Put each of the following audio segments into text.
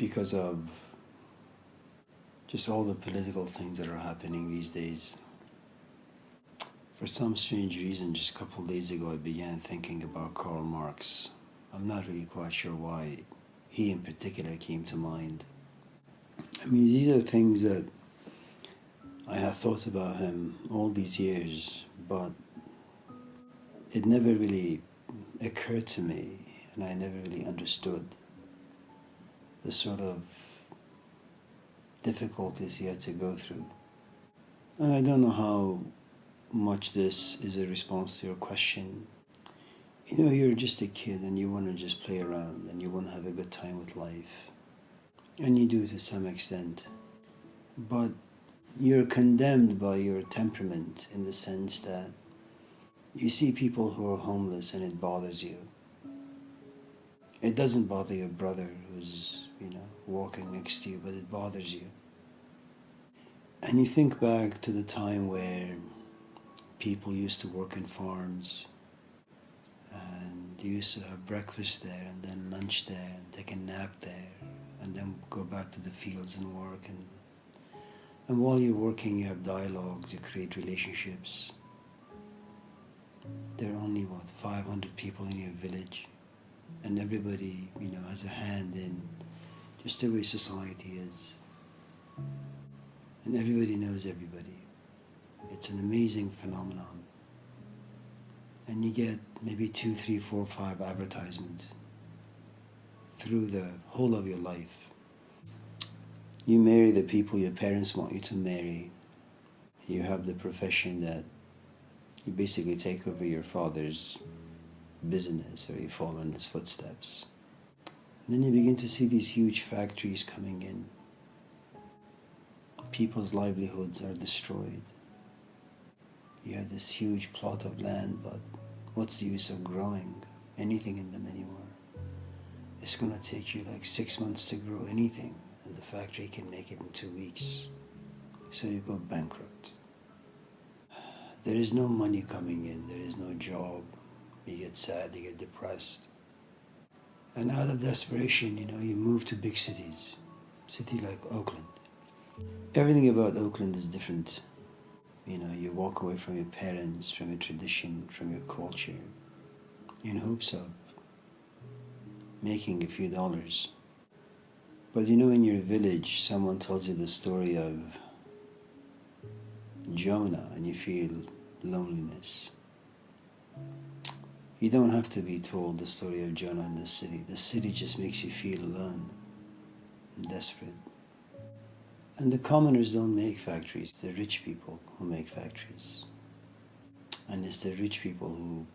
because of just all the political things that are happening these days. For some strange reason, just a couple of days ago, I began thinking about Karl Marx. I'm not really quite sure why he in particular came to mind. I mean, these are things that I had thought about him all these years, but it never really occurred to me, and I never really understood the sort of difficulties he had to go through. And I don't know how much this is a response to your question. You know, you're just a kid and you want to just play around and you want to have a good time with life. And you do to some extent. But you're condemned by your temperament in the sense that you see people who are homeless and it bothers you. It doesn't bother your brother who's, walking next to you, but it bothers you. And you think back to the time where people used to work in farms and you used to have breakfast there and then lunch there and take a nap there and then go back to the fields and work. And while you're working, you have dialogues, you create relationships. There are only, 500 people in your village, and everybody, has a hand in just the way society is. And everybody knows everybody. It's an amazing phenomenon. And you get maybe 2, 3, 4, 5 advertisements through the whole of your life. You marry the people your parents want you to marry. You have the profession that you basically take over your father's business, or you follow in his footsteps. And then you begin to see these huge factories coming in. People's livelihoods are destroyed. You have this huge plot of land, but what's the use of growing anything in them anymore? It's going to take you like 6 months to grow anything, and the factory can make it in 2 weeks. So you go bankrupt. There is no money coming in, there is no job. You get sad, you get depressed. And out of desperation, you move to big cities. City like Oakland. Everything about Oakland is different. You walk away from your parents, from your tradition, from your culture, in hopes of making a few dollars. But in your village, someone tells you the story of Jonah and you feel loneliness. You don't have to be told the story of Jonah in the city. The city just makes you feel alone and desperate. And the commoners don't make factories. It's the rich people who make factories. And it's the rich people who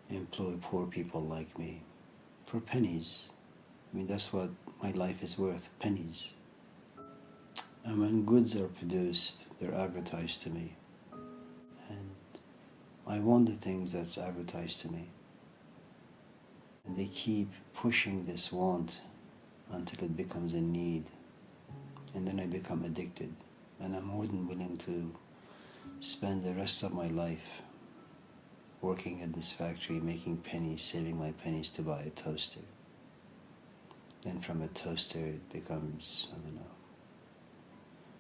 employ poor people like me for pennies. I mean, that's what my life is worth, pennies. And when goods are produced, they're advertised to me. And I want the things that's advertised to me. And they keep pushing this want until it becomes a need. And then I become addicted. And I'm more than willing to spend the rest of my life working at this factory, making pennies, saving my pennies to buy a toaster. Then from a toaster it becomes,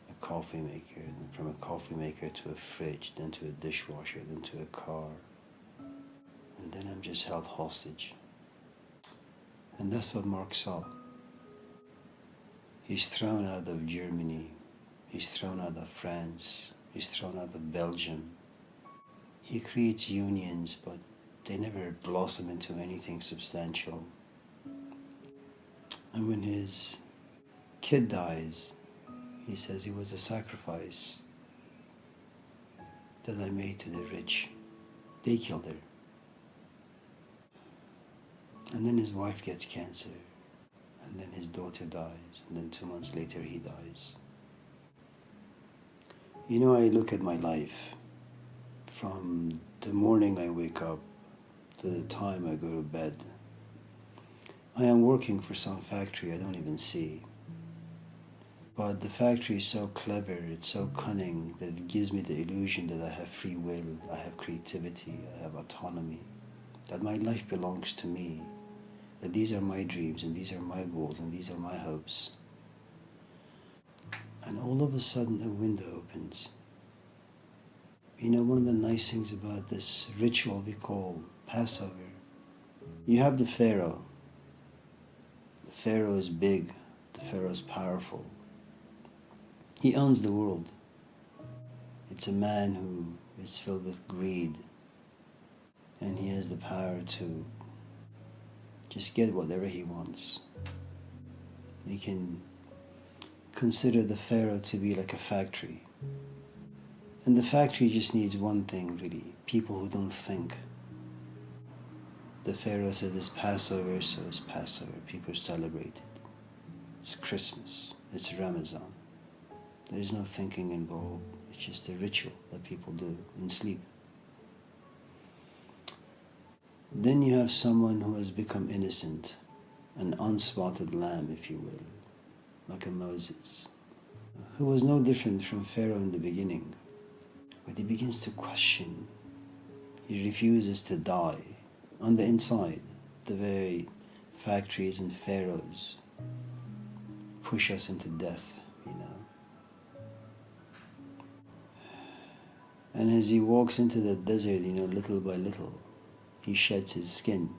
a coffee maker. And from a coffee maker to a fridge, then to a dishwasher, then to a car. And then I'm just held hostage. And that's what Marx saw. He's thrown out of Germany, he's thrown out of France, he's thrown out of Belgium. He creates unions, but they never blossom into anything substantial. And when his kid dies, he says it was a sacrifice that I made to the rich. They killed her. And then his wife gets cancer. And then his daughter dies, and then 2 months later he dies. I look at my life from the morning I wake up to the time I go to bed. I am working for some factory I don't even see. But the factory is so clever, it's so cunning, that it gives me the illusion that I have free will, I have creativity, I have autonomy, that my life belongs to me. that these are my dreams and these are my goals and these are my hopes. And all of a sudden a window opens. You know, one of the nice things about this ritual we call Passover, you have the Pharaoh. The Pharaoh is big, the Pharaoh is powerful. He owns the world. It's a man who is filled with greed, and he has the power to just get whatever he wants. You can consider the Pharaoh to be like a factory. And the factory just needs one thing, really: people who don't think. The Pharaoh says it's Passover, so it's Passover. People celebrate it. It's Christmas. It's Ramadan. There is no thinking involved. It's just a ritual that people do in sleep. Then you have someone who has become innocent, an unspotted lamb, if you will, like a Moses, who was no different from Pharaoh in the beginning. But he begins to question. He refuses to die. On the inside, the very factories and pharaohs push us into death, you know. And as he walks into the desert, you know, little by little, he sheds his skin.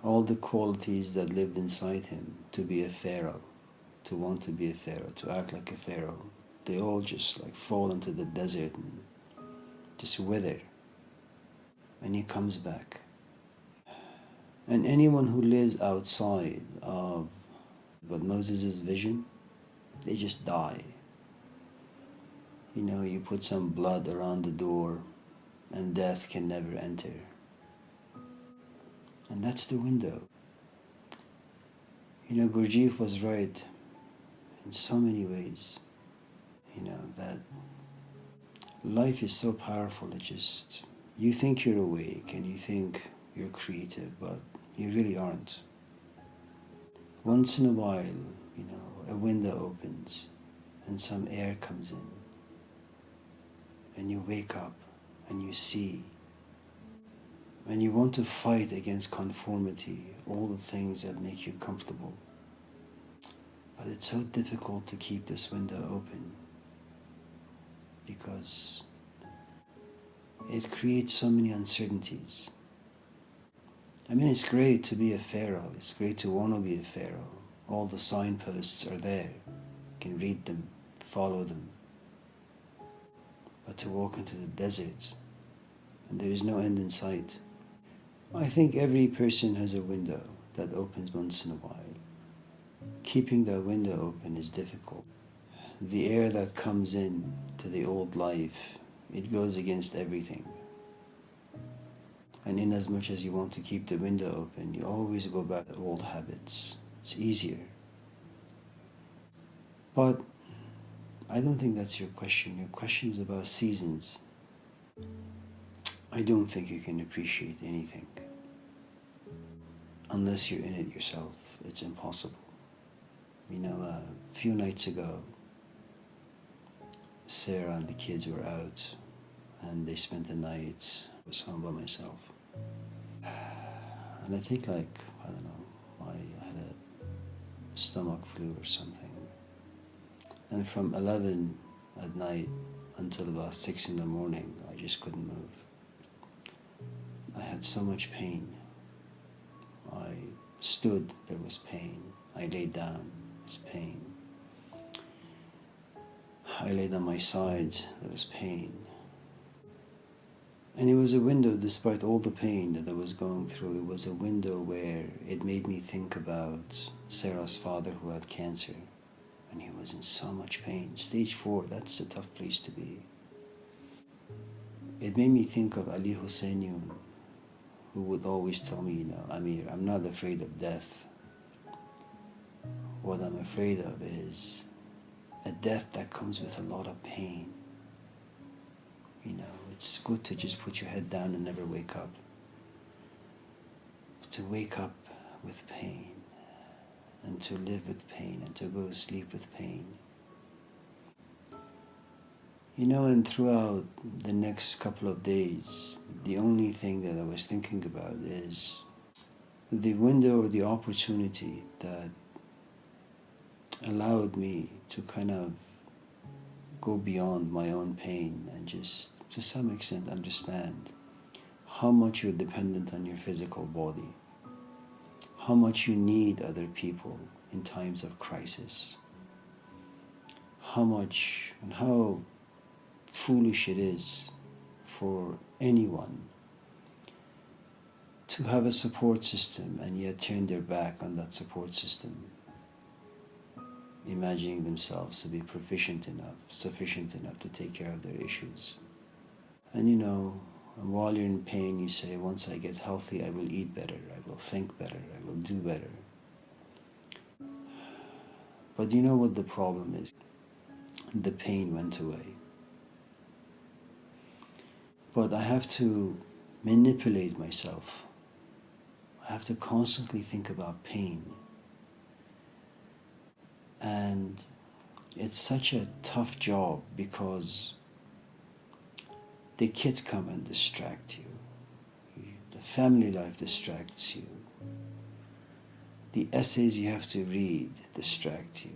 All the qualities that lived inside him to be a pharaoh, to want to be a pharaoh, to act like a pharaoh, they all just like fall into the desert and just wither. And he comes back. And anyone who lives outside of what Moses' vision, they just die. You know, you put some blood around the door and death can never enter. And that's the window. You know, Gurdjieff was right in so many ways. You know, that life is so powerful. It just, you think you're awake and you think you're creative, but you really aren't. Once in a while, you know, a window opens and some air comes in, and you wake up and you see, and you want to fight against conformity, all the things that make you comfortable. But it's so difficult to keep this window open because it creates so many uncertainties. I mean, it's great to be a pharaoh. It's great to want to be a pharaoh. All the signposts are there. You can read them, follow them. But to walk into the desert and there is no end in sight. I think every person has a window that opens once in a while. Keeping that window open is difficult. The air that comes in to the old life, it goes against everything. And in as much as you want to keep the window open, you always go back to old habits. It's easier. But I don't think that's your question. Your question is about seasons. I don't think you can appreciate anything unless you're in it yourself. It's impossible. You know, a few nights ago, Sarah and the kids were out and they spent the night. I was home by myself. And I think I don't know, I had a stomach flu or something. And from 11 at night until about 6 in the morning, I just couldn't move. I had so much pain. I stood, there was pain. I laid down, there was pain. I laid on my sides, there was pain. And it was a window, despite all the pain that I was going through, it was a window where it made me think about Sarah's father who had cancer. And he was in so much pain. Stage 4, that's a tough place to be. It made me think of Ali Husseinian, who would always tell me, you know, Amir, I'm not afraid of death. What I'm afraid of is a death that comes with a lot of pain. You know, it's good to just put your head down and never wake up. But to wake up with pain, and to live with pain, and to go to sleep with pain. You know, and throughout the next couple of days, the only thing that I was thinking about is the window or the opportunity that allowed me to kind of go beyond my own pain and just to some extent understand how much you're dependent on your physical body, how much you need other people in times of crisis, how much and how foolish it is for anyone to have a support system and yet turn their back on that support system, imagining themselves to be proficient enough, sufficient enough to take care of their issues. And while you're in pain, you say, once I get healthy, I will eat better, I will think better, I will do better. But you know what the problem is? The pain went away. But I have to manipulate myself. I have to constantly think about pain. And it's such a tough job because the kids come and distract you. The family life distracts you. The essays you have to read distract you.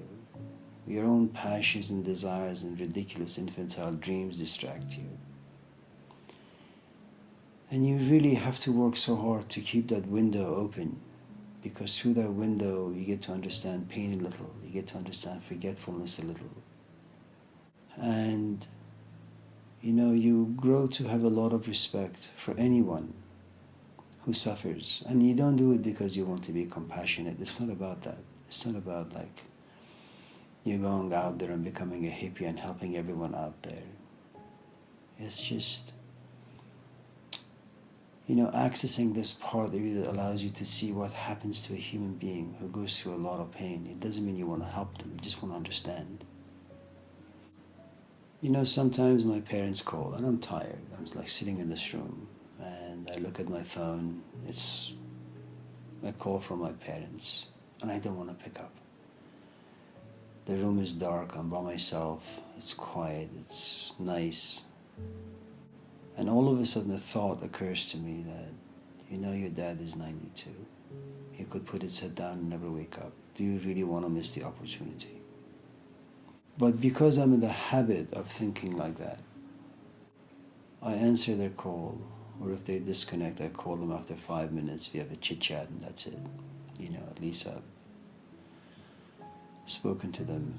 Your own passions and desires and ridiculous infantile dreams distract you. And you really have to work so hard to keep that window open, because through that window you get to understand pain a little, you get to understand forgetfulness a little. And you grow to have a lot of respect for anyone who suffers. And you don't do it because you want to be compassionate. It's not about that. It's not about like you're going out there and becoming a hippie and helping everyone out there. It's just accessing this part of you that allows you to see what happens to a human being who goes through a lot of pain. It doesn't mean you want to help them, you just want to understand. Sometimes my parents call and I'm tired. I'm like sitting in this room and I look at my phone. It's a call from my parents and I don't want to pick up. The room is dark, I'm by myself, it's quiet, it's nice. And all of a sudden a thought occurs to me that, your dad is 92. He could put his head down and never wake up. Do you really want to miss the opportunity? But because I'm in the habit of thinking like that, I answer their call, or if they disconnect, I call them after 5 minutes. We have a chit chat and that's it. At least I've spoken to them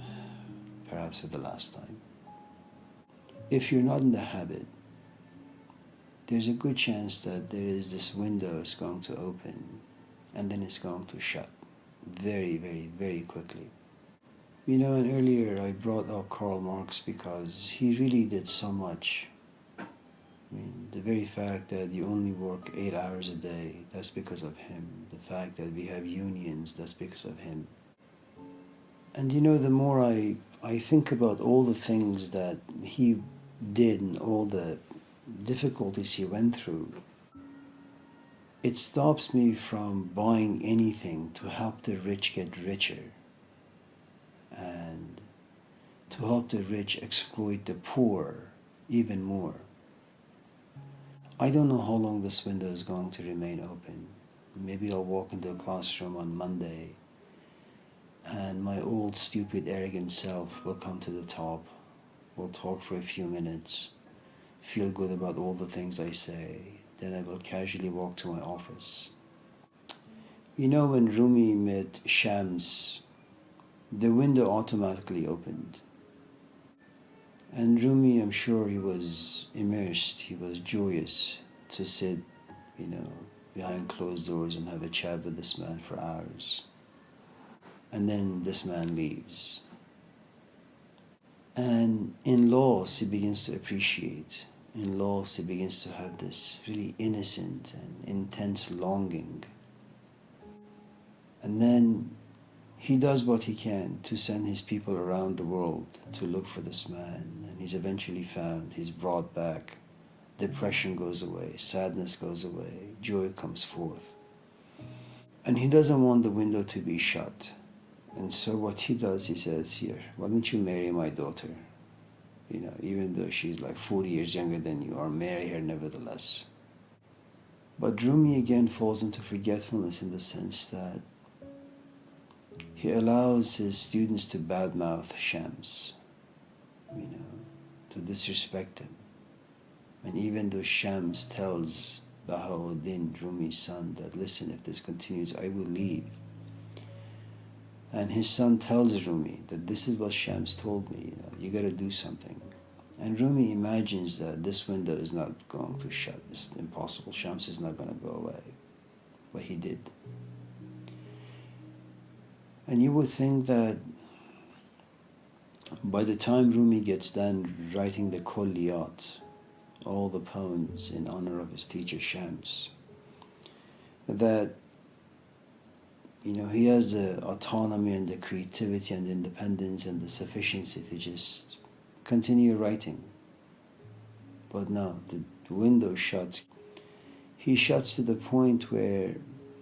perhaps for the last time. If you're not in the habit, there's a good chance that there is this window is going to open and then it's going to shut very, very, very quickly. And earlier I brought up Karl Marx because he really did so much. The very fact that you only work 8 hours a day, that's because of him. The fact that we have unions, that's because of him. And the more I think about all the things that he did and all the difficulties he went through, it stops me from buying anything to help the rich get richer and to help the rich exploit the poor even more. I don't know how long this window is going to remain open. Maybe I'll walk into a classroom on Monday and my old stupid arrogant self will come to the top. We'll talk for a few minutes, feel good about all the things I say, then I will casually walk to my office. When Rumi met Shams, the window automatically opened. And Rumi, I'm sure he was immersed, he was joyous to sit, behind closed doors and have a chat with this man for hours. And then this man leaves. And in loss, he begins to appreciate. In loss, he begins to have this really innocent and intense longing. And then he does what he can to send his people around the world to look for this man. And he's eventually found, he's brought back. Depression goes away, sadness goes away, joy comes forth. And he doesn't want the window to be shut. And so what he does, he says, here, why don't you marry my daughter? Even though she's like 40 years younger than you, or marry her nevertheless. But Rumi again falls into forgetfulness in the sense that he allows his students to badmouth Shams, to disrespect him. And even though Shams tells Bahauddin, Rumi's son, that listen, if this continues, I will leave. And his son tells Rumi that this is what Shams told me, you got to do something. And Rumi imagines that this window is not going to shut. It's impossible. Shams is not going to go away. But he did. And you would think that by the time Rumi gets done writing the Kulliyat, all the poems in honor of his teacher Shams, that he has the autonomy and the creativity and the independence and the sufficiency to just continue writing. But no, the window shuts. He shuts to the point where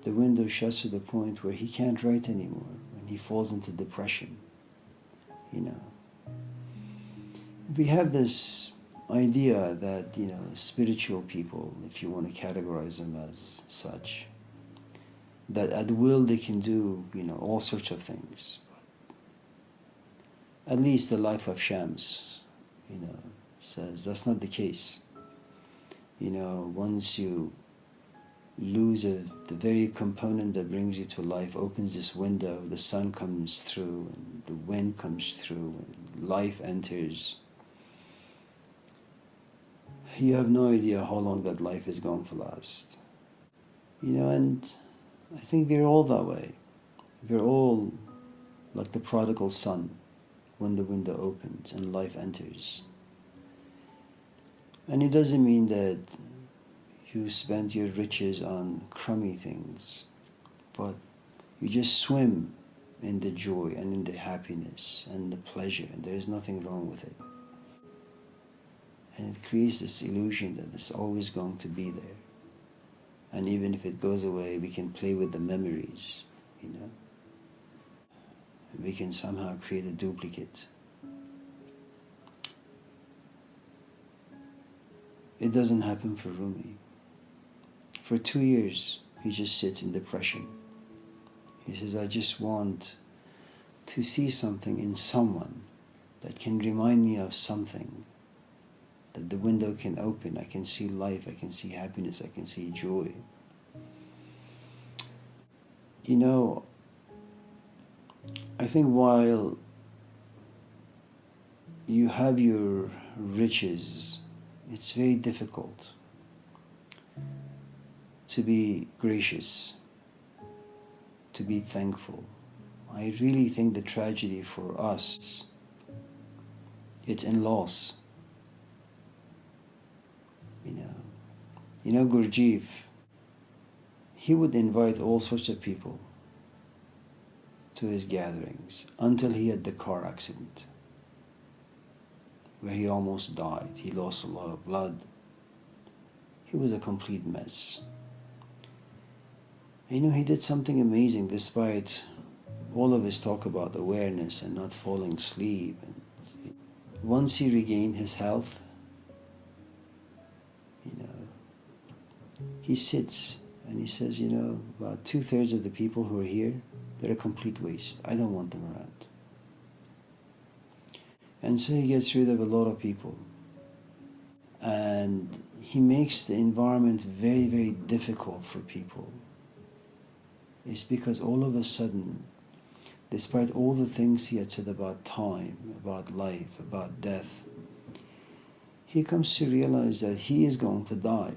the window shuts to the point where he can't write anymore, and he falls into depression. We have this idea that spiritual people, if you want to categorize them as such, that at will they can do all sorts of things. At least the life of Shams says that's not the case. Once you lose the very component that brings you to life, opens this window, the sun comes through and the wind comes through and life enters. You have no idea how long that life is going to last. And I think we're all that way. We're all like the prodigal son when the window opens and life enters. And it doesn't mean that you spend your riches on crummy things, but you just swim in the joy and in the happiness and the pleasure, and there is nothing wrong with it. And it creates this illusion that it's always going to be there. And even if it goes away, we can play with the memories, And we can somehow create a duplicate. It doesn't happen for Rumi. For 2 years, he just sits in depression. He says, I just want to see something in someone that can remind me of something, that the window can open. I can see life, I can see happiness, I can see joy. I think while you have your riches, it's very difficult to be gracious, to be thankful. I really think the tragedy for us, it's in loss. Gurdjieff, he would invite all sorts of people to his gatherings until he had the car accident where he almost died. He lost a lot of blood. He was a complete mess. He did something amazing despite all of his talk about awareness and not falling asleep. And once he regained his health, he sits and he says, about 2/3 of the people who are here, they're a complete waste. I don't want them around. And so he gets rid of a lot of people. And he makes the environment very, very difficult for people. It's because all of a sudden, despite all the things he had said about time, about life, about death, he comes to realize that he is going to die.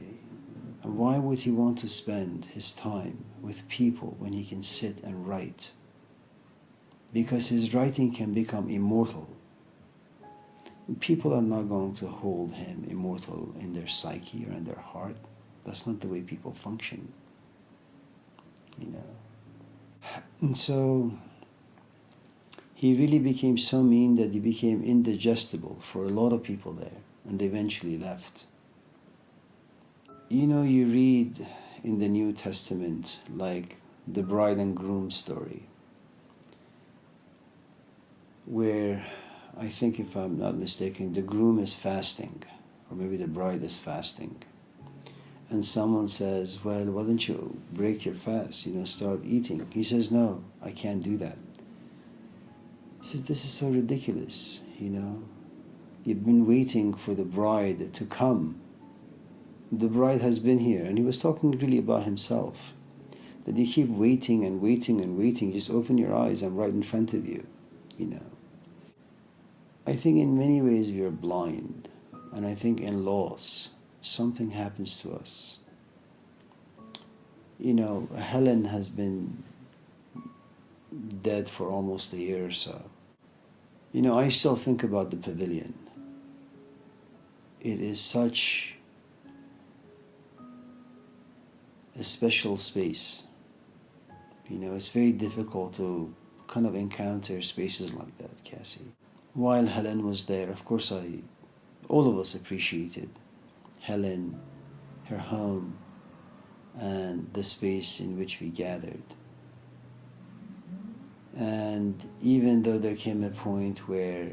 And why would he want to spend his time with people when he can sit and write? Because his writing can become immortal. People are not going to hold him immortal in their psyche or in their heart. That's not the way people function. And so he really became so mean that he became indigestible for a lot of people there, and they eventually left. You read in the New Testament like the bride and groom story, where I think, if I'm not mistaken, the groom is fasting, or maybe the bride is fasting. and someone says, well, why don't you break your fast, start eating? He says, no, I can't do that. He says, this is so ridiculous, You've been waiting for the bride to come. The bride has been here. And he was talking really about himself. That you keep waiting and waiting and waiting. Just open your eyes, I'm right in front of you, I think in many ways we are blind. And I think in loss, something happens to us. Helen has been dead for almost a year or so. I still think about the pavilion. It is such a special space. It's very difficult to kind of encounter spaces like that, Cassie. While Helen was there, of course, all of us appreciated Helen, her home, and the space in which we gathered. And even though there came a point where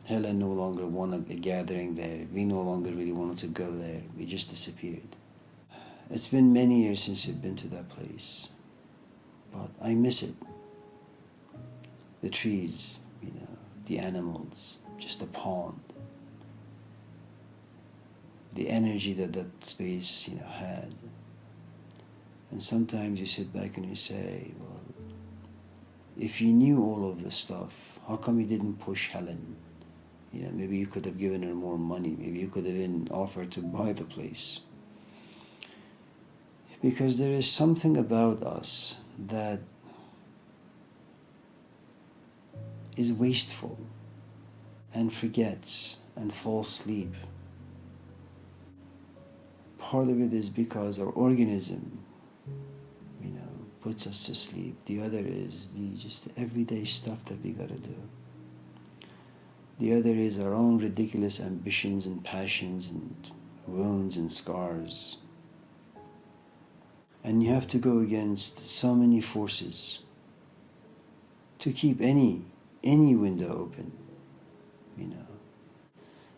Helen no longer wanted a gathering there, we no longer really wanted to go there, we just disappeared. It's been many years since we've been to that place, but I miss it. The trees, the animals, just the pond, the energy that space, had. And sometimes you sit back and you say, well, if you knew all of this stuff, how come you didn't push Helen? Maybe you could have given her more money. Maybe you could have even offered to buy the place. Because there is something about us that is wasteful and forgets and falls asleep. Part of it is because our organism, puts us to sleep. The other is just the everyday stuff that we gotta do. The other is our own ridiculous ambitions and passions and wounds and scars. And you have to go against so many forces to keep any window open.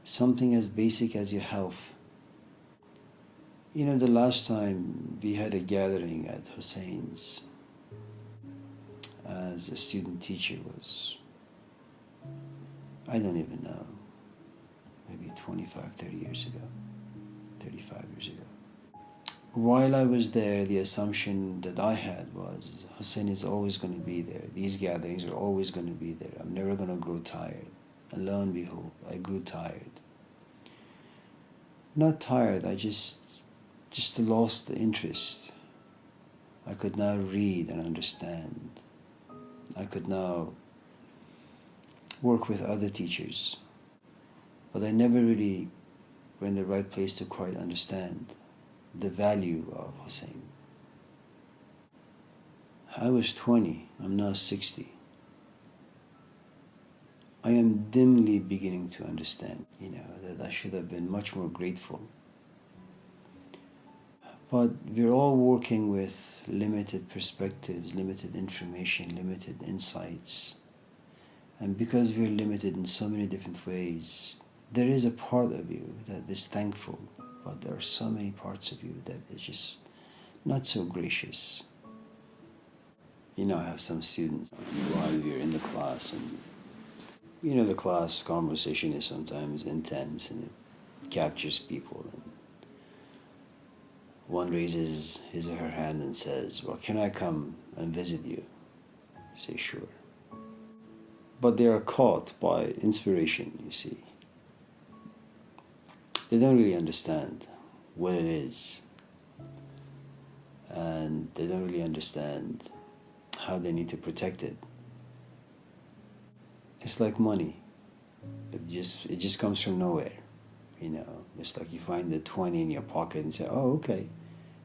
Something as basic as your health. The last time we had a gathering at Hussein's as a student teacher was, I don't even know, maybe 25, 30 years ago, 35 years ago. While I was there, the assumption that I had was Hussein is always going to be there. These gatherings are always going to be there. I'm never going to grow tired. And lo and behold, I grew tired. Not tired, I just lost the interest. I could now read and understand. I could now work with other teachers. But I never really were in the right place to quite understand the value of Hussein. I was 20, I'm now 60. I am dimly beginning to understand, that I should have been much more grateful. But we're all working with limited perspectives, limited information, limited insights. And because we're limited in so many different ways, there is a part of you that is thankful, but there are so many parts of you that is just not so gracious. I have some students while we're in the class, and the class conversation is sometimes intense and it captures people. And one raises his or her hand and says, well, can I come and visit you? I say, sure. But they are caught by inspiration, you see. They don't really understand what it is. And they don't really understand how they need to protect it. It's like money. It just comes from nowhere. It's like you find the 20 in your pocket and say, oh, okay.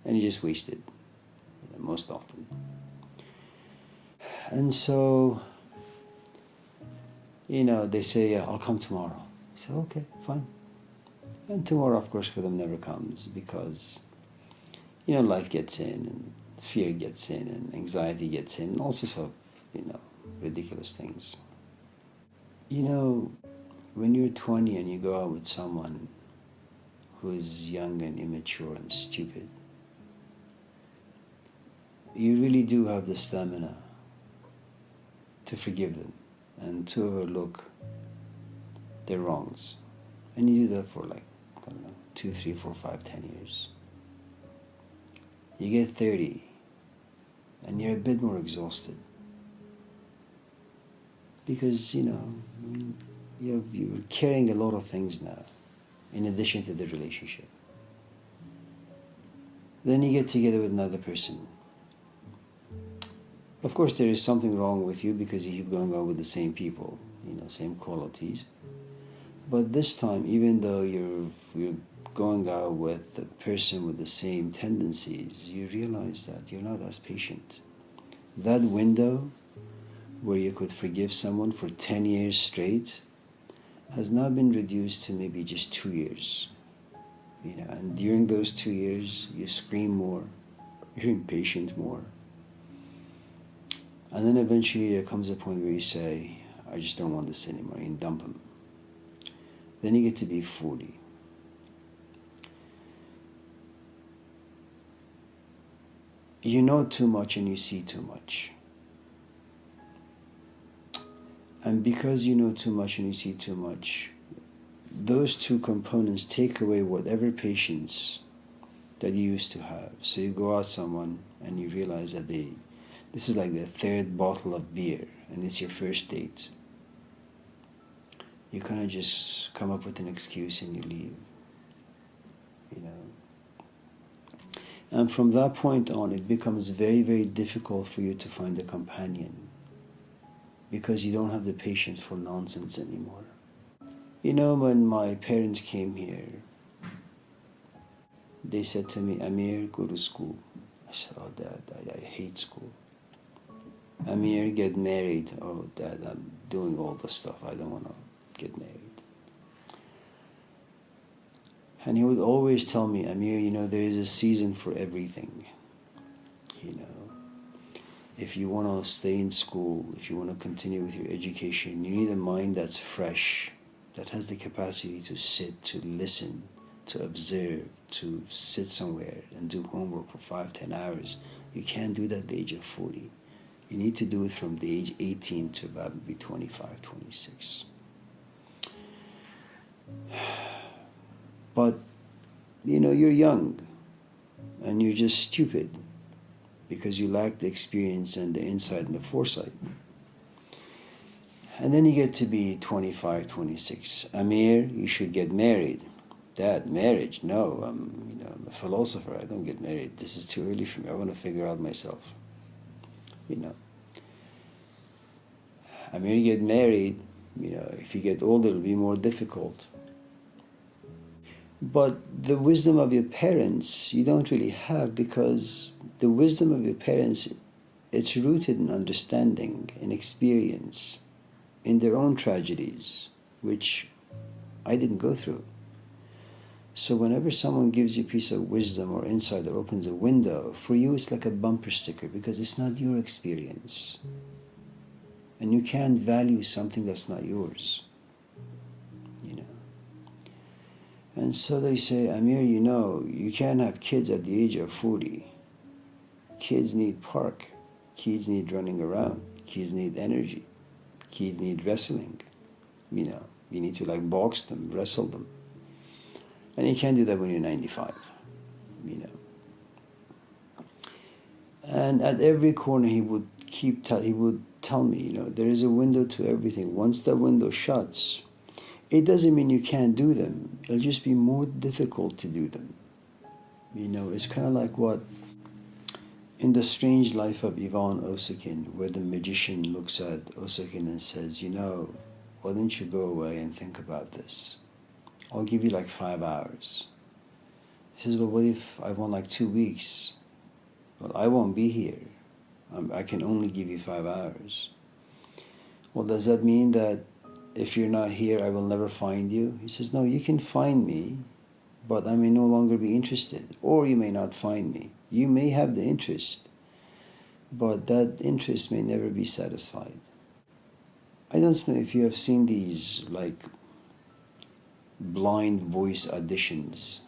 And you just waste it, most often. And so, they say, yeah, I'll come tomorrow. I say, okay, fine. And tomorrow, of course, for them never comes because, life gets in and fear gets in and anxiety gets in and all sorts of, ridiculous things. When you're 20 and you go out with someone who is young and immature and stupid, you really do have the stamina to forgive them and to overlook their wrongs. And you do that for like, I don't know, 2, 3, 4, 5, 10 years. You get 30 and you're a bit more exhausted. Because, you're carrying a lot of things now, in addition to the relationship. Then you get together with another person. Of course, there is something wrong with you because you keep going out with the same people, same qualities. But this time, even though you're going out with a person with the same tendencies, you realize that you're not as patient. That window where you could forgive someone for 10 years straight has now been reduced to maybe just 2 years. And during those 2 years, you scream more, you're impatient more. And then eventually there comes a point where you say, I just don't want this anymore, and dump them. Then you get to be 40. You know too much and you see too much. And because you know too much and you see too much, those two components take away whatever patience that you used to have. So you go out someone and you realize that this is like the third bottle of beer and it's your first date. You kind of just come up with an excuse and you leave. And from that point on, it becomes very, very difficult for you to find a companion because you don't have the patience for nonsense anymore. When my parents came here, they said to me, Amir, go to school. I said, oh, Dad, I hate school. Amir, get married. Oh, Dad, I'm doing all this stuff. I don't want to get married. And he would always tell me, Amir, there is a season for everything. If you want to stay in school, if you want to continue with your education, you need a mind that's fresh, that has the capacity to sit, to listen, to observe, to sit somewhere and do homework for 5, 10 hours. You can't do that at the age of 40. You need to do it from the age 18 to about maybe 25, 26. But, you're young and you're just stupid because you lack the experience and the insight and the foresight. And then you get to be 25, 26. Amir, you should get married. Dad, marriage? No, I'm a philosopher. I don't get married. This is too early for me. I want to figure out myself. Amir, you get married. If you get older, it'll be more difficult. But the wisdom of your parents, you don't really have, because the wisdom of your parents, it's rooted in understanding, in experience, in their own tragedies, which I didn't go through. So whenever someone gives you a piece of wisdom or insight or opens a window, for you it's like a bumper sticker because it's not your experience. And you can't value something that's not yours. And so they say, Amir, you can't have kids at the age of 40. Kids need park. Kids need running around. Kids need energy. Kids need wrestling. You need to box them, wrestle them. And you can't do that when you're 95. And at every corner he would tell me, there is a window to everything. Once that window shuts, it doesn't mean you can't do them. It'll just be more difficult to do them. It's kind of like what in The Strange Life of Ivan Osokin, where the magician looks at Osokin and says, why don't you go away and think about this? I'll give you 5 hours. He says, well, what if I want 2 weeks? Well, I won't be here. I can only give you 5 hours. Well, does that mean that if you're not here, I will never find you? He says, no, you can find me, but I may no longer be interested. Or you may not find me. You may have the interest, but that interest may never be satisfied. I don't know if you have seen these blind voice auditions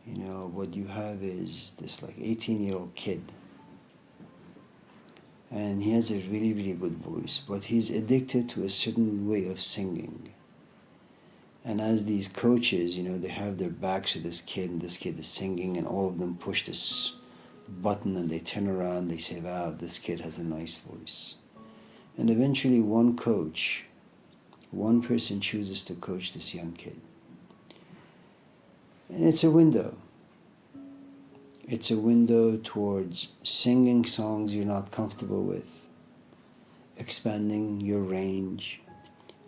What you have is this like 18-year-old kid, and he has a really, really good voice, but he's addicted to a certain way of singing. And as these coaches, they have their backs to this kid, and this kid is singing, and all of them push this button, and they turn around, they say, wow, this kid has a nice voice. And eventually one person chooses to coach this young kid. And it's a window. It's a window towards singing songs you're not comfortable with, expanding your range.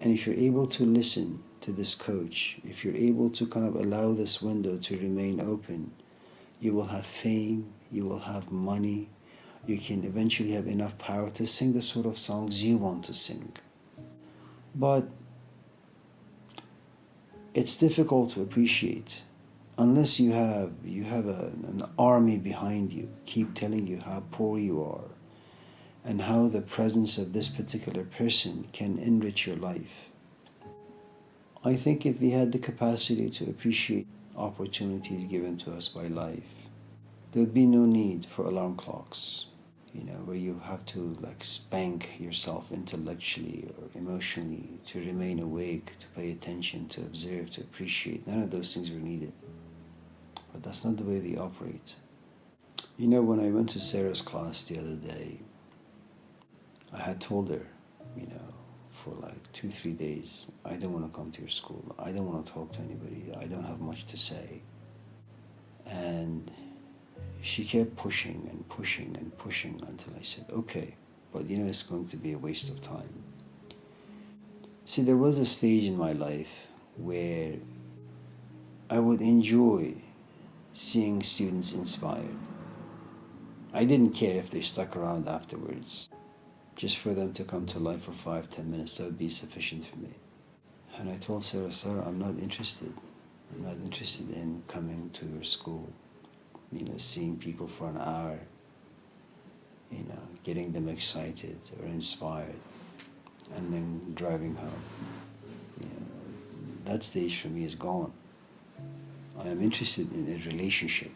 And if you're able to listen to this coach, if you're able to kind of allow this window to remain open, you will have fame, you will have money, you can eventually have enough power to sing the sort of songs you want to sing. But it's difficult to appreciate unless you have an army behind you, keep telling you how poor you are and how the presence of this particular person can enrich your life. I think if we had the capacity to appreciate opportunities given to us by life, there would be no need for alarm clocks, where you have to like spank yourself intellectually or emotionally to remain awake, to pay attention, to observe, to appreciate. None of those things were needed. But that's not the way we operate. When I went to Sarah's class the other day, I had told her, for like 2-3 days, I don't want to come to your school. I don't want to talk to anybody. I don't have much to say. And she kept pushing and pushing and pushing until I said, okay, but it's going to be a waste of time. See, there was a stage in my life where I would enjoy seeing students inspired. I didn't care if they stuck around afterwards. Just for them to come to life for 5-10 minutes, that would be sufficient for me. And I told Sarah, I'm not interested. I'm not interested in coming to your school, seeing people for an hour, getting them excited or inspired, and then driving home. That stage for me is gone. I am interested in a relationship.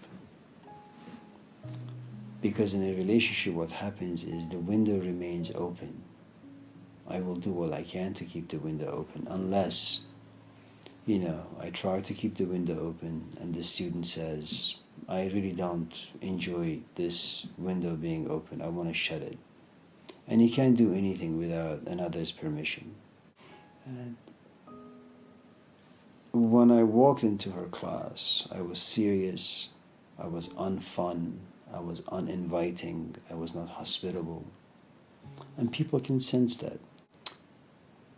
Because in a relationship, what happens is the window remains open. I will do what I can to keep the window open, unless, I try to keep the window open and the student says, I really don't enjoy this window being open. I want to shut it. And you can't do anything without another's permission. And when I walked into her class, I was serious, I was unfun, I was uninviting, I was not hospitable. And people can sense that.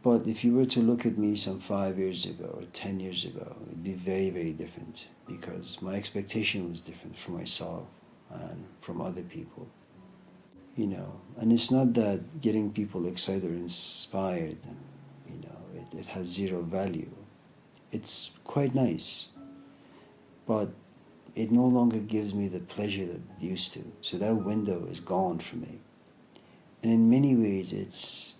But if you were to look at me some 5 years ago or 10 years ago, it would be very, very different, because my expectation was different from myself and from other people. And it's not that getting people excited or inspired, it has zero value. It's quite nice, but it no longer gives me the pleasure that it used to. So that window is gone for me. And in many ways, it's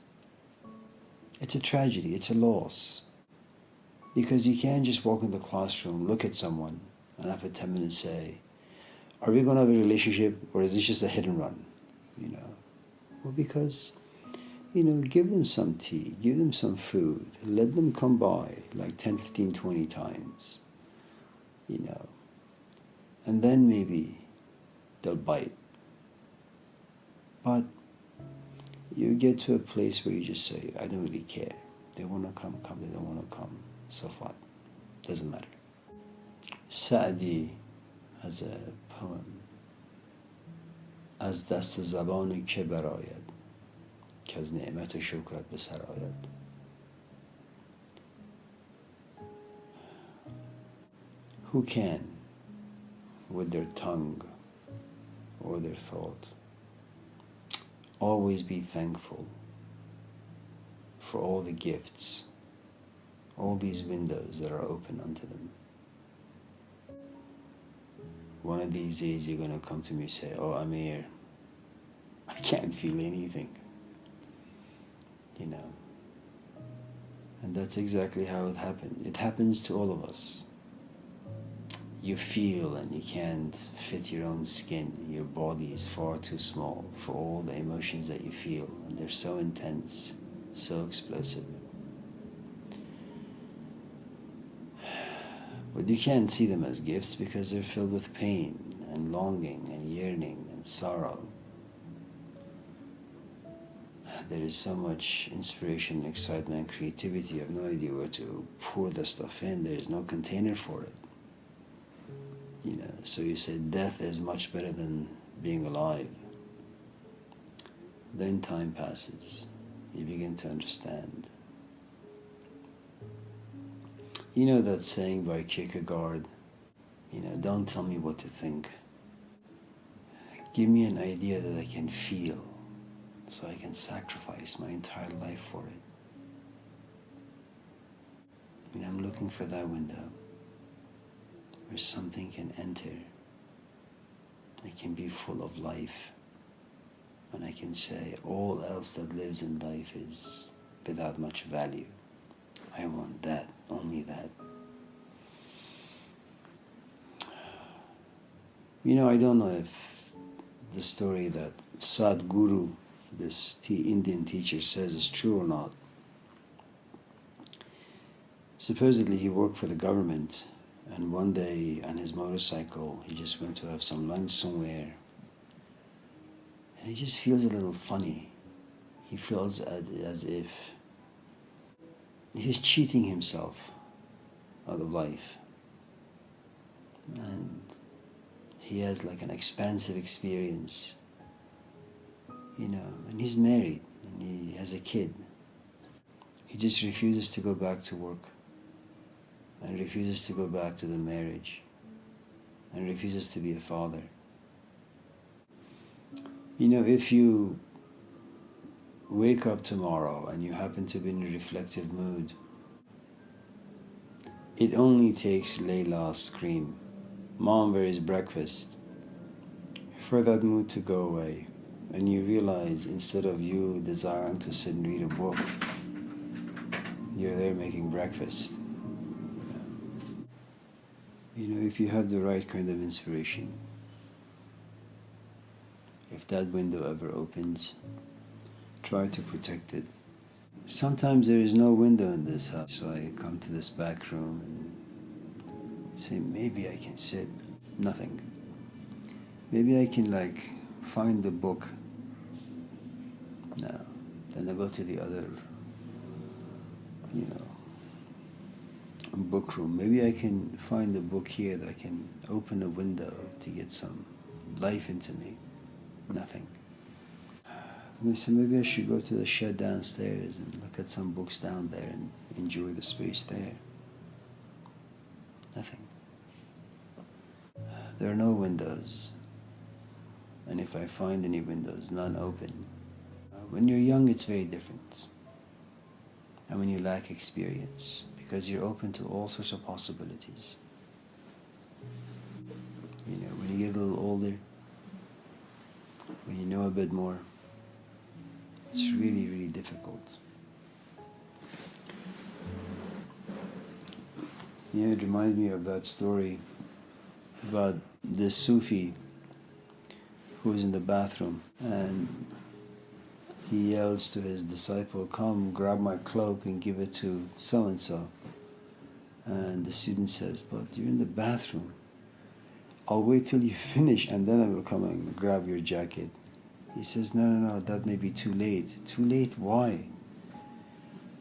a tragedy, it's a loss. Because you can't just walk in the classroom, look at someone, and after 10 minutes say, are we going to have a relationship, or is this just a hit and run? Well, because, give them some tea, give them some food, let them come by like 10, 15, 20 times, and then maybe they'll bite. But you get to a place where you just say, I don't really care. They want to come, they don't want to come. So what? Doesn't matter. Sa'di has a poem, از دست زبان که براید که از نعمت شکرت به سر آید. Who can, with their tongue or their thought, always be thankful for all the gifts, all these windows that are open unto them. One of these days you're going to come to me and say, oh, Amir, I can't feel anything. And that's exactly how it happened. It happens to all of us. you feel and you can't fit your own skin. Your body is far too small for all the emotions that you feel, and they're so intense, so explosive. But you can't see them as gifts because they're filled with pain and longing and yearning and sorrow. There is so much inspiration, excitement, and creativity. You have no idea where to pour the stuff in. There is no container for it. So you say death is much better than being alive. Then time passes. You begin to understand. You know that saying by Kierkegaard, don't tell me what to think. Give me an idea that I can feel, so I can sacrifice my entire life for it. I'm looking for that window where something can enter. It can be full of life. And I can say all else that lives in life is without much value. I want that, only that. I don't know if the story that Sadhguru, this Indian teacher, says is true or not. Supposedly he worked for the government, and one day on his motorcycle he just went to have some lunch somewhere, and he just feels a little funny. He feels as if he's cheating himself out of life, and he has like an expansive experience, and he's married and he has a kid. He just refuses to go back to work, and refuses to go back to the marriage, and refuses to be a father. If you wake up tomorrow and you happen to be in a reflective mood, it only takes Layla's scream, "Mom, where is breakfast?" for that mood to go away, and you realize instead of you desiring to sit and read a book, you're there making breakfast. If you have the right kind of inspiration, if that window ever opens, try to protect it. Sometimes there is no window in this house, so I come to this back room and say, maybe I can sit. Nothing. Maybe I can find the book. No. Then I go to the other, book room. Maybe I can find a book here that I can open a window to get some life into me. Nothing. And I said, maybe I should go to the shed downstairs and look at some books down there and enjoy the space there. Nothing. There are no windows. And if I find any windows, none open. When you're young, it's very different. And when you lack experience, because you're open to all sorts of possibilities. When you get a little older, when you know a bit more, it's really, really difficult. It reminds me of that story about this Sufi who was in the bathroom, and he yells to his disciple, "Come, grab my cloak and give it to so-and-so." And the student says, "But you're in the bathroom. I'll wait till you finish and then I will come and grab your jacket." He says, no, that may be too late. Too late? Why?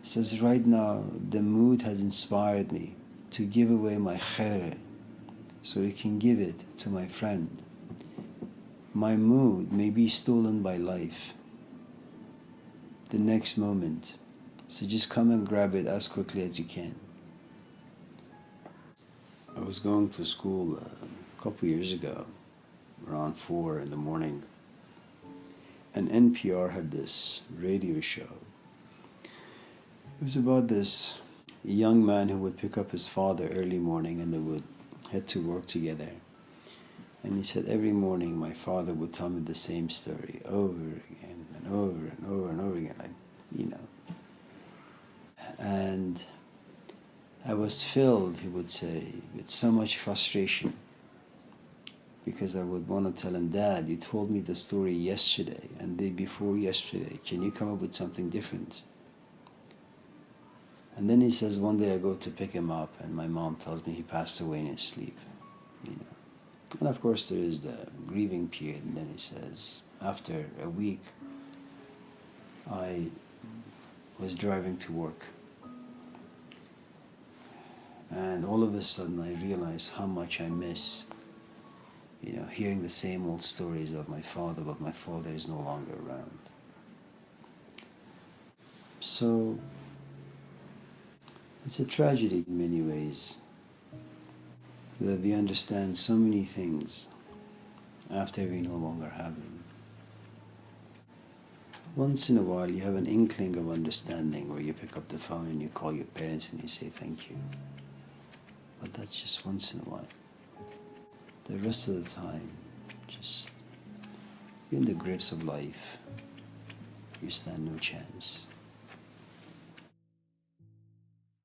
He says, right now the mood has inspired me to give away my khair, so you can give it to my friend. My mood may be stolen by life the next moment, so just come and grab it as quickly as you can. I was going to school a couple years ago, around 4 in the morning, and NPR had this radio show. It was about this young man who would pick up his father early morning, and they would head to work together. And he said, every morning my father would tell me the same story over again and over and over and over again, And I was filled, he would say, with so much frustration because I would want to tell him, Dad, you told me the story yesterday and the day before yesterday. Can you come up with something different? And then he says, one day I go to pick him up and my mom tells me he passed away in his sleep. You know. And of course there is the grieving period, and then he says, after a week, I was driving to work. And all of a sudden I realized how much I miss, hearing the same old stories of my father, but my father is no longer around. So it's a tragedy in many ways that we understand so many things after we no longer have them. Once in a while you have an inkling of understanding where you pick up the phone and you call your parents and you say thank you. But that's just once in a while. The rest of the time, just you're in the grips of life. You stand no chance.